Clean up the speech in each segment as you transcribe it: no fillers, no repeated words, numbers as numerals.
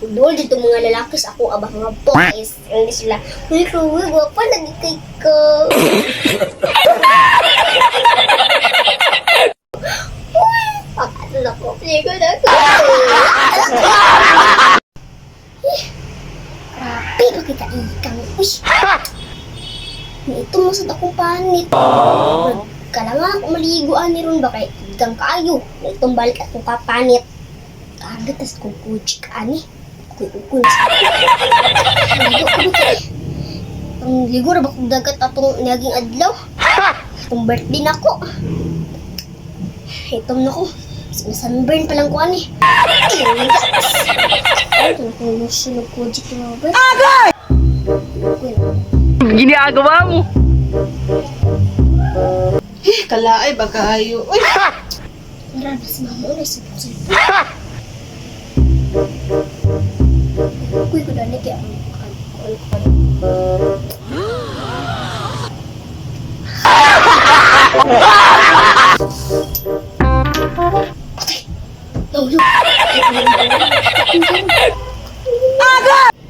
Idol dito mga lalaki sa ako abang mga boys. Hindi sila, uy, Chloe, gwapa lagi kay ka. Uy, pakatol ako. Pligo na ako. Grabe, makita ikang. Uy, ito mo sa takong panit. Kala nga ako maliguan ni ron ba kay ikang kaayo. Itong balik at kong kapanit. Kagat tas kong kuchik ani. Kukul sa ligo ko ba ang ligo ra ba kong dagat atong naging adlaw itong birthday na ko itom na ko sunburn pa lang ko ani ito na kong sunog ko dito ba agay Ginagawa mo. Kalaay bagayo. Uy, grabe si mama ulit sa puso kuy ko dali kaya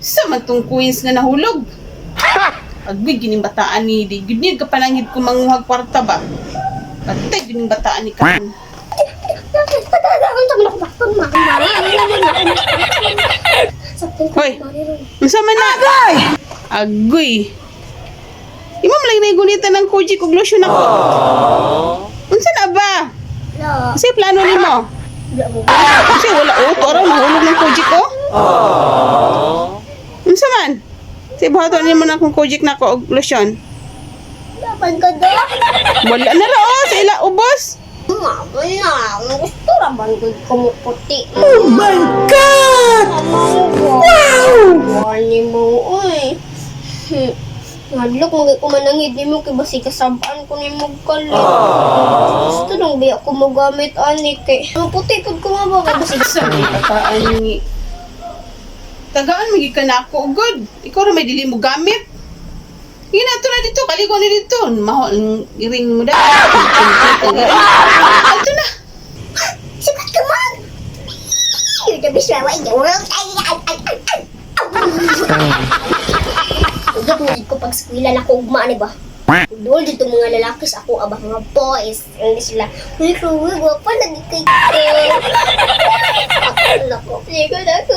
sa man tong queens nga nahulog. Agbi gining bataan ni di gid ka panangid ko manguhag kwarta ba. Patay gining bataan ni kan. Hoy, unsa man na? Agoy. Imam lang nagunitan ng koji kog lotion ako. Unsa na ba? Kasi plano nimo? Kasi wala uto ra mahulog ng koji ko. Unsa man? Kasi buhaton nimo na akong koji na ko og lotion. dapat ka daw Wala na ra sa ila ubos. mama na gusto ra ba ko kumuputi Oh my God! Wow! Wani mo, uy. Ngadlok mo ko manangid ni mo kay basi kasabaan ko ni mo kalit. Gusto nang biya ko magamit ani kay. Ang puti pud ko nga ba kay basi Sa may bataan ni tagaan magi ka na ako good. Ikaw ra may dili mo gamit. Ginato na dito, kaligo ni dito. Mahal iring mo da. Ato na. sikat ka man. You're the best flower in the world. Ugap mo ko pag skwila na ko ugma ni ba? Idol dito mga lalaki sa ako abang mga boys. Hindi sila, uy, Chloe, gwapa lagi kay ka. Pakatol ako. Pligo na ako.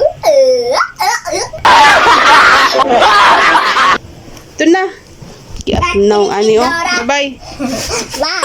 Ito na. Kaya na ani oh. Bye-bye. Bye.